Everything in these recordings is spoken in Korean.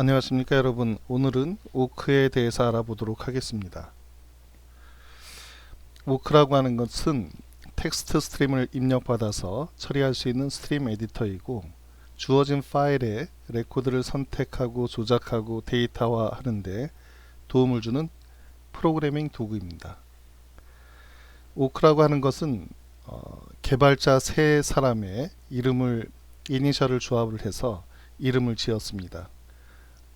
안녕하십니까 여러분. 오늘은 오크에 대해서 알아보도록 하겠습니다. 오크라고 하는 것은 텍스트 스트림을 입력받아서 처리할 수 있는 스트림 에디터이고, 주어진 파일에 레코드를 선택하고 조작하고 데이터화 하는데 도움을 주는 프로그래밍 도구입니다. 오크라고 하는 것은 개발자 세 사람의 이름을 이니셜을 조합을 해서 이름을 지었습니다.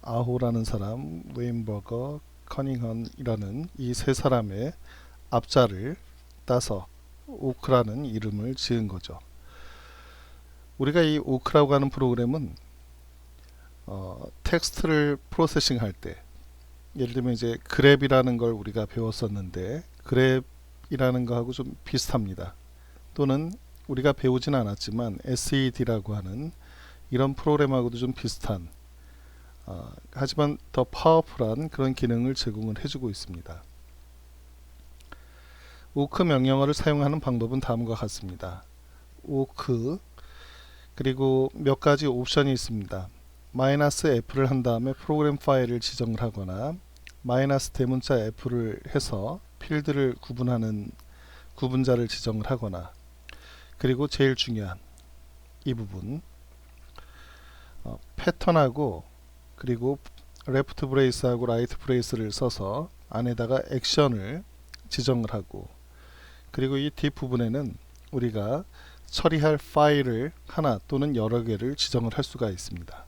아호라는 사람, 웨인버거, 커닝헌이라는 이 세 사람의 앞자를 따서 오크라는 이름을 지은 거죠. 우리가 이 오크라고 하는 프로그램은 텍스트를 프로세싱 할 때, 예를 들면 이제 그랩이라는 걸 우리가 배웠었는데, 그랩이라는 거하고 좀 비슷합니다. 또는 우리가 배우진 않았지만 SED라고 하는 이런 프로그램하고도 좀 비슷한, 하지만 더 파워풀한 그런 기능을 제공을 해주고 있습니다. 오크 명령어를 사용하는 방법은 다음과 같습니다. 오크, 그리고 몇 가지 옵션이 있습니다. -f를 한 다음에 프로그램 파일을 지정을 하거나, 대문자 f를 해서 필드를 구분하는 구분자를 지정을 하거나, 그리고 제일 중요한 이 부분, 패턴하고 그리고 레프트 브레이스하고 라이트 브레이스를 써서 안에다가 액션을 지정을 하고, 그리고 이 뒷부분에는 우리가 처리할 파일을 하나 또는 여러 개를 지정을 할 수가 있습니다.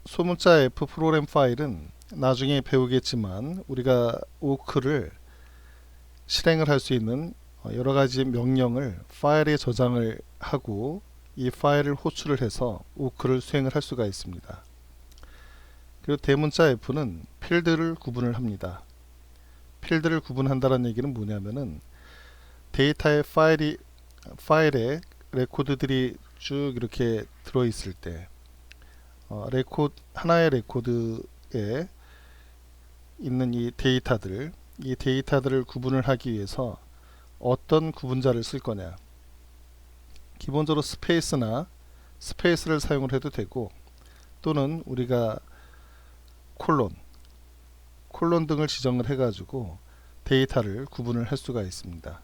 소문자 F 프로그램 파일은 나중에 배우겠지만 우리가 오크를 실행을 할 수 있는 여러 가지 명령을 파일에 저장을 하고 이 파일을 호출을 해서 오크를 수행을 할 수가 있습니다. 그리고 대문자 F는 필드를 구분을 합니다. 필드를 구분한다는 얘기는 뭐냐면은 데이터의 파일에 레코드들이 쭉 이렇게 들어있을 때 하나의 레코드에 있는 이 데이터들을 구분을 하기 위해서 어떤 구분자를 쓸 거냐, 기본적으로 스페이스를 사용을 해도 되고, 또는 우리가 콜론 등을 지정을 해가지고 데이터를 구분을 할 수가 있습니다.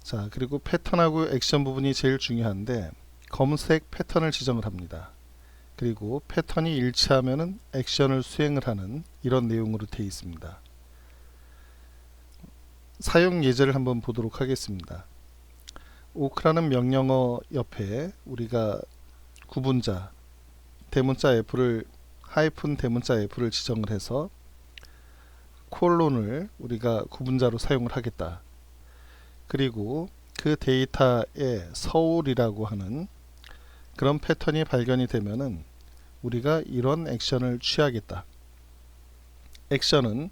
자, 그리고 패턴하고 액션 부분이 제일 중요한데, 검색 패턴을 지정을 합니다. 그리고 패턴이 일치하면은 액션을 수행을 하는 이런 내용으로 되어 있습니다. 사용 예제를 한번 보도록 하겠습니다. 오크라는 명령어 옆에 우리가 구분자 대문자 F를 대문자 F를 지정을 해서 콜론을 우리가 구분자로 사용을 하겠다. 그리고 그 데이터에 서울이라고 하는 그런 패턴이 발견이 되면은 우리가 이런 액션을 취하겠다. 액션은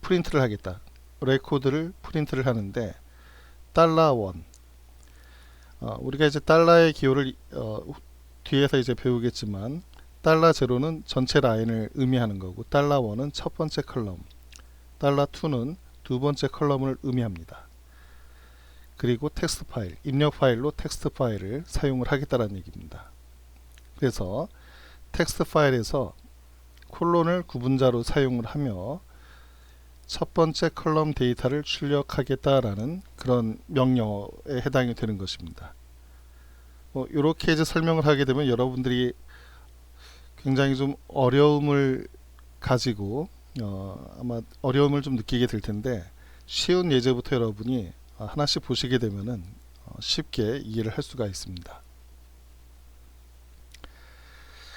프린트를 하겠다. 레코드를 프린트를 하는데 $1 우리가 이제 달러의 기호를 뒤에서 이제 배우겠지만, $0는 전체 라인을 의미하는 거고, $1은 첫 번째 컬럼, $2는 두 번째 컬럼을 의미합니다. 그리고 텍스트 파일, 입력 파일로 텍스트 파일을 사용을 하겠다는 얘기입니다. 그래서 텍스트 파일에서 콜론을 구분자로 사용을 하며 첫 번째 컬럼 데이터를 출력하겠다라는 그런 명령어에 해당이 되는 것입니다. 이렇게 이제 설명을 하게 되면 여러분들이 굉장히 좀 어려움을 가지고 아마 어려움을 좀 느끼게 될 텐데, 쉬운 예제부터 여러분이 하나씩 보시게 되면은 쉽게 이해를 할 수가 있습니다.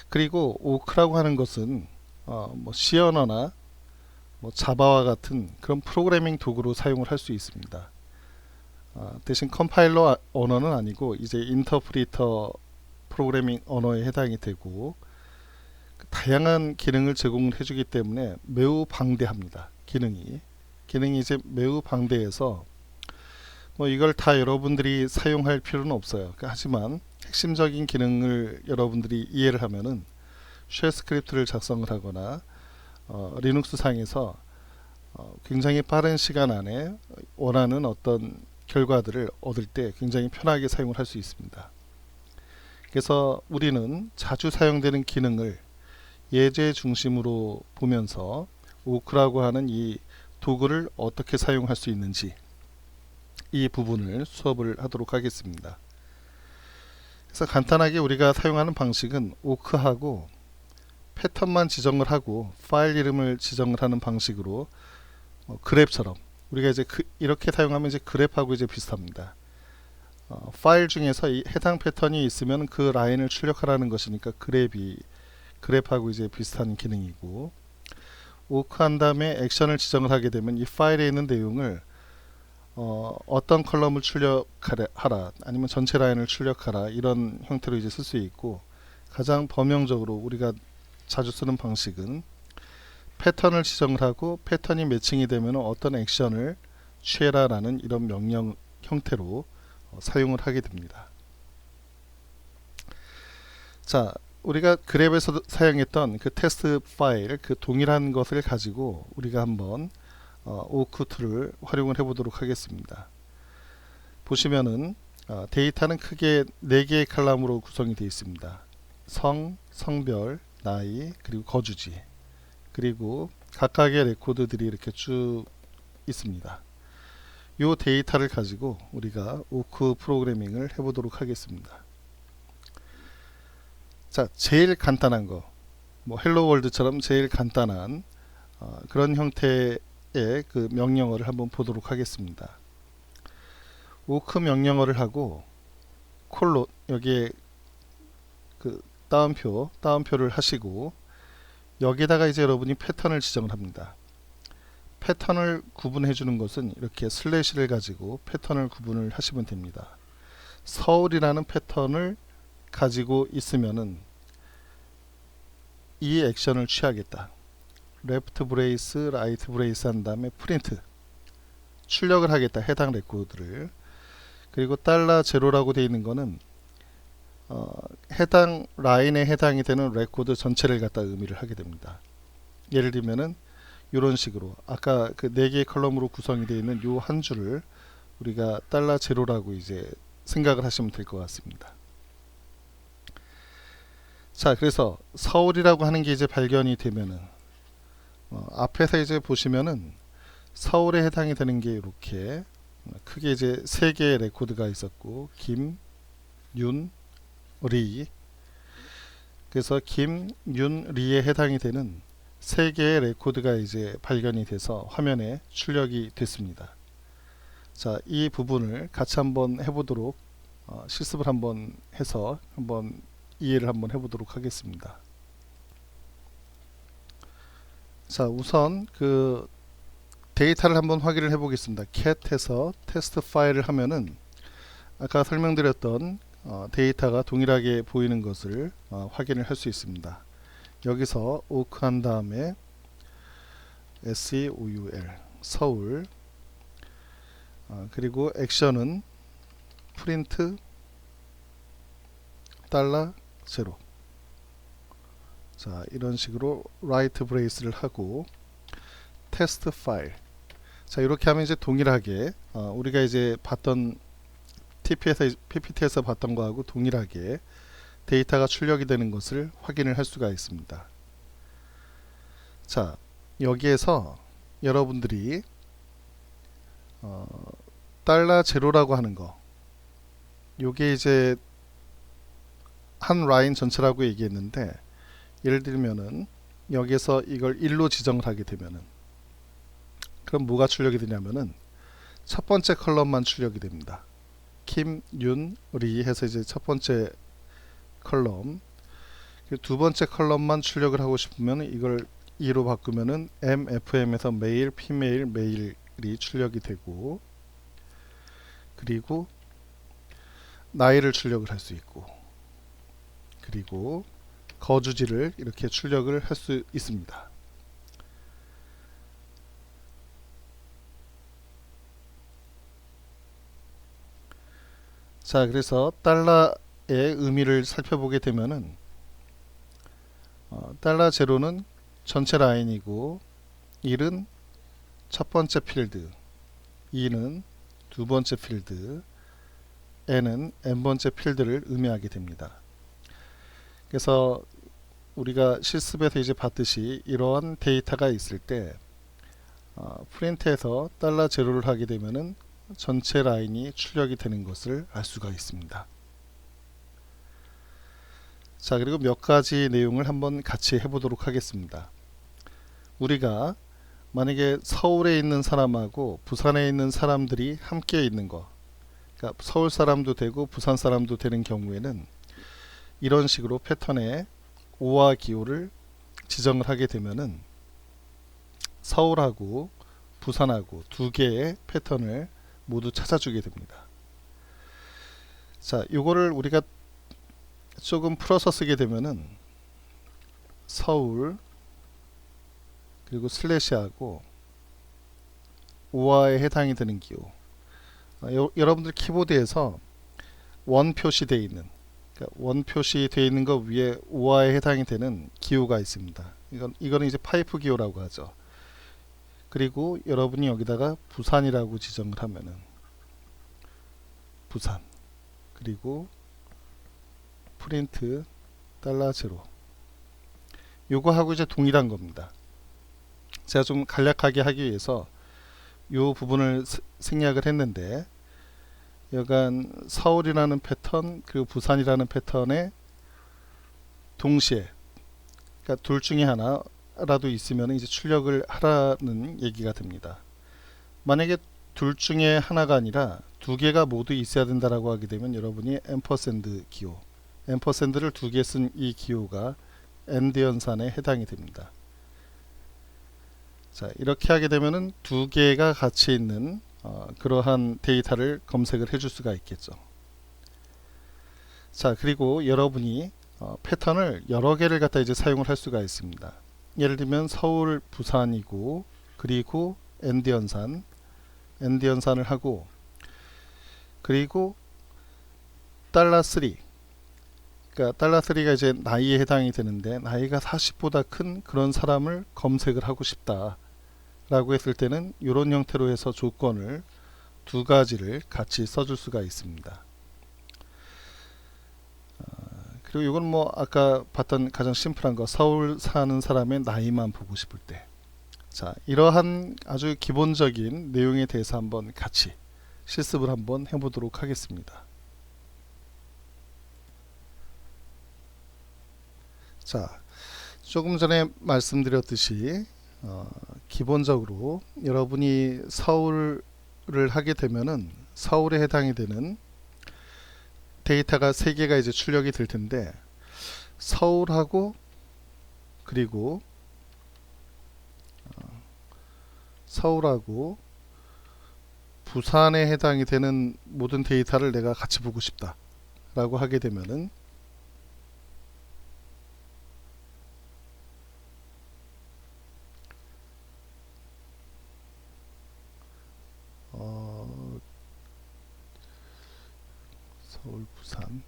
그리고 오크라고 하는 것은 C 언어나 자바와 같은 그런 프로그래밍 도구로 사용을 할 수 있습니다. 대신 컴파일러 언어는 아니고 이제 인터프리터 프로그래밍 언어에 해당이 되고, 다양한 기능을 제공을 해주기 때문에 매우 방대합니다. 기능이 이제 매우 방대해서 이걸 다 여러분들이 사용할 필요는 없어요. 하지만 핵심적인 기능을 여러분들이 이해를 하면은 쉘 스크립트를 작성을 하거나 리눅스 상에서 굉장히 빠른 시간 안에 원하는 어떤 결과들을 얻을 때 굉장히 편하게 사용을 할 수 있습니다. 그래서 우리는 자주 사용되는 기능을 예제 중심으로 보면서 오크라고 하는 이 도구를 어떻게 사용할 수 있는지 이 부분을 수업을 하도록 하겠습니다. 그래서 간단하게 우리가 사용하는 방식은 오크하고 패턴만 지정을 하고 파일 이름을 지정을 하는 방식으로 그래프처럼 우리가 이제 이렇게 사용하면 이제 그래프하고 이제 비슷합니다. 파일 중에서 이 해당 패턴이 있으면 그 라인을 출력하라는 것이니까 그래프하고 이제 비슷한 기능이고, 오크한 다음에 액션을 지정을 하게 되면 이 파일에 있는 내용을 어떤 컬럼을 출력하라 아니면 전체 라인을 출력하라 이런 형태로 이제 쓸 수 있고, 가장 범용적으로 우리가 자주 쓰는 방식은 패턴을 지정을 하고 패턴이 매칭이 되면 어떤 액션을 취해라 라는 이런 명령 형태로 사용을 하게 됩니다. 자, 우리가 그랩에서 사용했던 그 테스트 파일, 그 동일한 것을 가지고 우리가 한번 오크 툴을 활용을 해 보도록 하겠습니다. 보시면은 데이터는 크게 4개의 칼럼으로 구성이 되어 있습니다. 성, 성별, 나이, 그리고 거주지, 그리고 각각의 레코드들이 이렇게 쭉 있습니다. 이 데이터를 가지고 우리가 오크 프로그래밍을 해보도록 하겠습니다. 자, 제일 간단한 거, 뭐 헬로 월드처럼 제일 간단한 그런 형태의 그 명령어를 한번 보도록 하겠습니다. 오크 명령어를 하고 콜로 여기에 그 따옴표를 하시고, 여기에다가 이제 여러분이 패턴을 지정을 합니다. 패턴을 구분해 주는 것은 이렇게 슬래시를 가지고 패턴을 구분을 하시면 됩니다. 서울이라는 패턴을 가지고 있으면은 이 액션을 취하겠다. 레프트 브레이스, 라이트 브레이스 한 다음에 프린트 출력을 하겠다. 해당 레코드를. 그리고 $0라고 되어 있는 거는 해당 라인에 해당이 되는 레코드 전체를 갖다 의미를 하게 됩니다. 예를 들면은 이런 식으로 아까 그 4개의 컬럼으로 구성이 되어 있는 요 한 줄을 우리가 $0라고 이제 생각을 하시면 될 것 같습니다. 자, 그래서 서울이라고 하는 게 이제 발견이 되면은 앞에서 이제 보시면은 서울에 해당이 되는 게 이렇게 크게 이제 3개의 레코드가 있었고, 김, 윤, 리. 그래서 김, 윤, 리에 해당이 되는 3개의 레코드가 이제 발견이 돼서 화면에 출력이 됐습니다. 자, 이 부분을 같이 한번 해보도록 실습을 한번 해서 한번 이해를 한번 해보도록 하겠습니다. 자, 우선 그 데이터를 한번 확인을 해보겠습니다. cat 해서 테스트 파일을 하면은 아까 설명드렸던 데이터가 동일하게 보이는 것을 확인을 할 수 있습니다. 여기서 오크 한 다음에 seoul 서울, 그리고 액션은 프린트 $0. 자, 이런 식으로 라이트 브레이스를 하고 테스트 파일. 자, 이렇게 하면 이제 동일하게 우리가 이제 봤던 PPT에서 봤던 거하고 동일하게 데이터가 출력이 되는 것을 확인을 할 수가 있습니다. 자, 여기에서 여러분들이 $0라고 하는 거, 요게 이제 한 라인 전체라고 얘기했는데, 예를 들면은 여기에서 이걸 1로 지정을 하게 되면은 그럼 뭐가 출력이 되냐면은 첫 번째 컬럼만 출력이 됩니다. 김, 윤, 리 해서 이제 첫 번째 컬럼, 두 번째 컬럼만 출력을 하고 싶으면 이걸 2로 바꾸면은 MFM에서 메일, 피메일, 메일이 출력이 되고, 그리고 나이를 출력을 할 수 있고, 그리고 거주지를 이렇게 출력을 할 수 있습니다. 자, 그래서 $의 의미를 살펴보게 되면은 $0는 전체 라인이고, 1은 첫 번째 필드, 2는 두 번째 필드, n은 n번째 필드를 의미하게 됩니다. 그래서 우리가 실습에서 이제 봤듯이 이러한 데이터가 있을 때 프린트에서 달러 제로를 하게 되면은 전체 라인이 출력이 되는 것을 알 수가 있습니다. 자, 그리고 몇 가지 내용을 한번 같이 해보도록 하겠습니다. 우리가 만약에 서울에 있는 사람하고 부산에 있는 사람들이 함께 있는 거, 그러니까 서울 사람도 되고 부산 사람도 되는 경우에는 이런 식으로 패턴에 오와 기호를 지정을 하게 되면은 서울하고 부산하고 두 개의 패턴을 모두 찾아주게 됩니다. 자, 요거를 우리가 조금 풀어서 쓰게 되면은 서울 그리고 슬래시하고 오화에 해당이 되는 기호. 여러분들 키보드에서 원 표시되어 있는, 그러니까 원 표시되어 있는 것 위에 오화에 해당이 되는 기호가 있습니다. 이거는 이제 파이프 기호라고 하죠. 그리고 여러분이 여기다가 부산이라고 지정을 하면은 부산, 그리고 프린트 달러 제로, 요거하고 이제 동일한 겁니다. 제가 좀 간략하게 하기 위해서 요 부분을 생략을 했는데, 여간 서울이라는 패턴 그리고 부산이라는 패턴에 동시에, 그러니까 둘 중에 하나라도 있으면 이제 출력을 하라는 얘기가 됩니다. 만약에 둘 중에 하나가 아니라 두 개가 모두 있어야 된다라고 하게 되면 여러분이 앰퍼샌드 기호, 앰퍼샌드를 두 개 쓴 이 기호가 AND 연산에 해당이 됩니다. 자, 이렇게 하게 되면은 두 개가 같이 있는 그러한 데이터를 검색을 해줄 수가 있겠죠. 자, 그리고 여러분이 패턴을 여러 개를 갖다 이제 사용을 할 수가 있습니다. 예를 들면 서울 부산이고, 그리고 AND 연산을 하고, 그리고 달러 3, 그러니까 달러 3가 이제 나이에 해당이 되는데 나이가 40보다 큰 그런 사람을 검색을 하고 싶다 라고 했을 때는 이런 형태로 해서 조건을 두 가지를 같이 써줄 수가 있습니다. 그리고 이건 뭐 아까 봤던 가장 심플한 거, 서울 사는 사람의 나이만 보고 싶을 때. 자, 이러한 아주 기본적인 내용에 대해서 한번 같이 실습을 한번 해보도록 하겠습니다. 자, 조금 전에 말씀드렸듯이 기본적으로 여러분이 서울을 하게 되면은 서울에 해당이 되는 데이터가 3개가 이제 출력이 될 텐데, 서울하고 그리고 서울하고 부산에 해당이 되는 모든 데이터를 내가 같이 보고 싶다 라고 하게 되면은 서울 부산,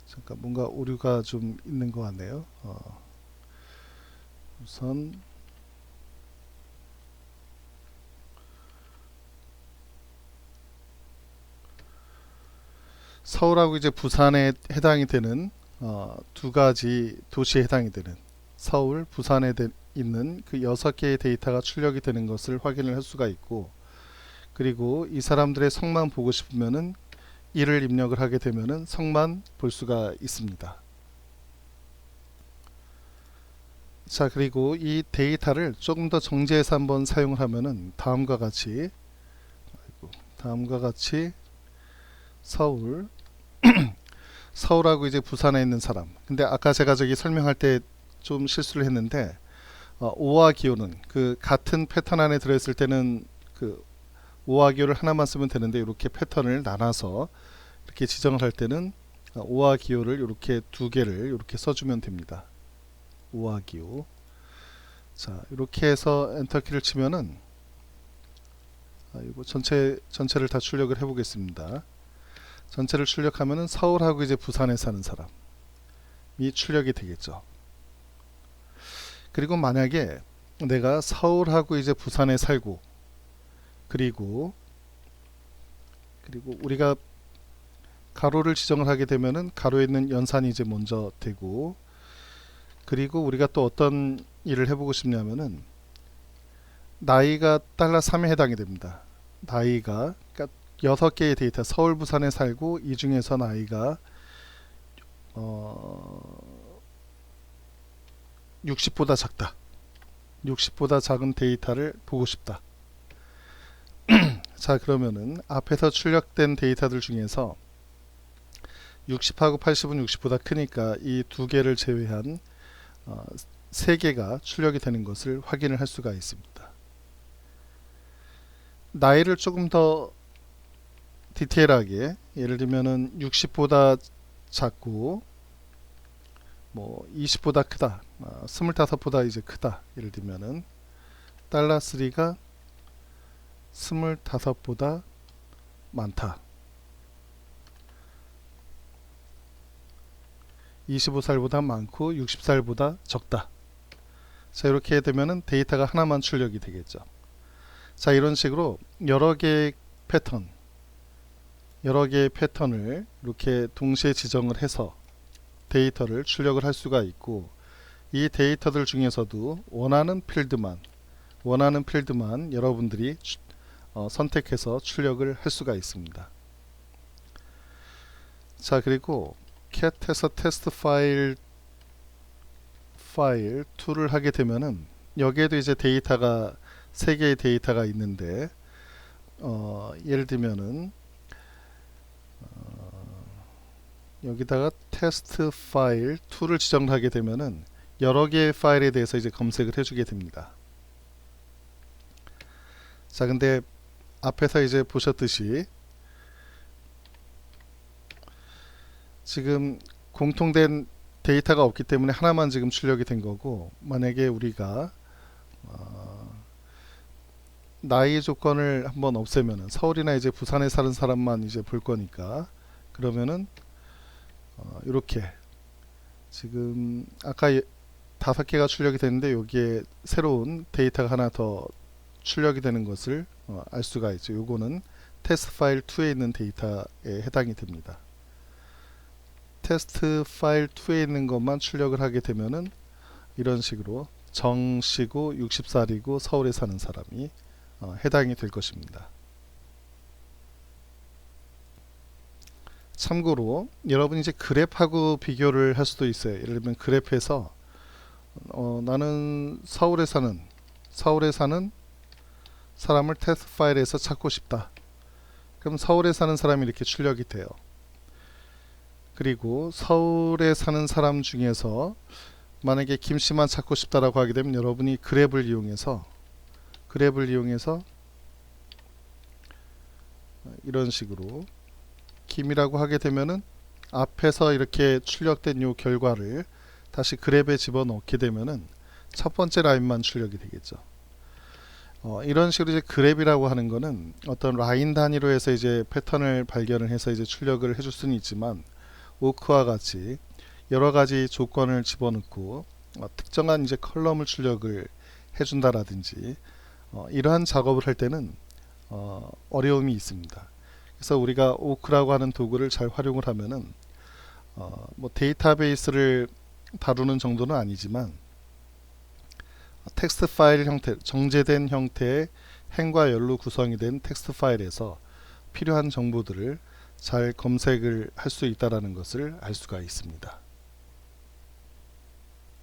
잠깐 뭔가 오류가 좀 있는 것 같네요. 우선 서울하고 이제 부산에 해당이 되는 두 가지 도시에 해당이 되는 서울, 부산에 있는 그 6개의 데이터가 출력이 되는 것을 확인을 할 수가 있고, 그리고 이 사람들의 성만 보고 싶으면은 이를 입력을 하게 되면은 성만 볼 수가 있습니다. 자, 그리고 이 데이터를 조금 더 정제해서 한번 사용을 하면은 다음과 같이 서울 서울하고 이제 부산에 있는 사람. 근데 아까 제가 저기 설명할 때 좀 실수를 했는데, 오와 기호는 그 같은 패턴 안에 들어있을 때는 그 오와 기호를 하나만 쓰면 되는데, 이렇게 패턴을 나눠서 이렇게 지정을 할 때는 오와 기호를 이렇게 두 개를 이렇게 써주면 됩니다. 오와 기호. 자, 이렇게 해서 엔터키를 치면은 이거 전체를 다 출력을 해보겠습니다. 전체를 출력하면은 서울하고 이제 부산에 사는 사람이 출력이 되겠죠. 그리고 만약에 내가 서울하고 이제 부산에 살고, 그리고 우리가 가로를 지정을 하게 되면은 가로에 있는 연산이 이제 먼저 되고, 그리고 우리가 또 어떤 일을 해보고 싶냐면은 나이가 달러 3에 해당이 됩니다. 나이가 그러니까 6개의 데이터, 서울 부산에 살고 이 중에서 나이가 60보다 작다. 60보다 작은 데이터를 보고 싶다. 자, 그러면은 앞에서 출력된 데이터들 중에서 60하고 80은 60보다 크니까 이 두 개를 제외한 3개가 출력이 되는 것을 확인을 할 수가 있습니다. 나이를 조금 더 디테일하게, 예를 들면은 60보다 작고 뭐 20보다 크다, 25보다 이제 크다, 예를 들면은 달러 3가 25보다 많다, 25살보다 많고 60살보다 적다. 자, 이렇게 되면은 데이터가 하나만 출력이 되겠죠. 자, 이런 식으로 여러 개의 패턴을 이렇게 동시에 지정을 해서 데이터를 출력을 할 수가 있고, 이 데이터들 중에서도 원하는 필드만 여러분들이 선택해서 출력을 할 수가 있습니다. 자, 그리고 cat에서 테스트 파일 2를 하게 되면은 여기에도 이제 데이터가 3개의 데이터가 있는데, 예를 들면은 여기다가 테스트 파일 2를 지정하게 되면은 여러 개의 파일에 대해서 이제 검색을 해주게 됩니다. 자, 근데 앞에서 이제 보셨듯이 지금 공통된 데이터가 없기 때문에 하나만 지금 출력이 된 거고, 만약에 우리가 나이 조건을 한번 없애면은 서울이나 이제 부산에 사는 사람만 이제 볼 거니까, 그러면은 이렇게 지금 아까 5개가 출력이 됐는데 여기에 새로운 데이터가 하나 더 출력이 되는 것을 알 수가 있죠. 요거는 테스트 파일 2에 있는 데이터에 해당이 됩니다. 테스트 파일 2에 있는 것만 출력을 하게 되면은 이런 식으로 정시고 60살이고 서울에 사는 사람이 해당이 될 것입니다. 참고로 여러분이 이제 그래프하고 비교를 할 수도 있어요. 예를 들면 그래프에서 나는 서울에 사는 사람을 테스트 파일에서 찾고 싶다. 그럼 서울에 사는 사람이 이렇게 출력이 돼요. 그리고 서울에 사는 사람 중에서 만약에 김씨만 찾고 싶다라고 하게 되면 여러분이 그랩을 이용해서 이런 식으로 김이라고 하게 되면은 앞에서 이렇게 출력된 요 결과를 다시 그랩에 집어넣게 되면은 첫 번째 라인만 출력이 되겠죠. 이런 식으로 이제 그랩이라고 하는 거는 어떤 라인 단위로 해서 이제 패턴을 발견을 해서 이제 출력을 해줄 수는 있지만, 오크와 같이 여러 가지 조건을 집어넣고 특정한 이제 컬럼을 출력을 해준다라든지 이러한 작업을 할 때는 어려움이 있습니다. 그래서 우리가 오크라고 하는 도구를 잘 활용을 하면은 뭐 데이터베이스를 다루는 정도는 아니지만 텍스트 파일 형태, 정제된 형태의 행과 열로 구성이 된 텍스트 파일에서 필요한 정보들을 잘 검색을 할 수 있다는 것을 알 수가 있습니다.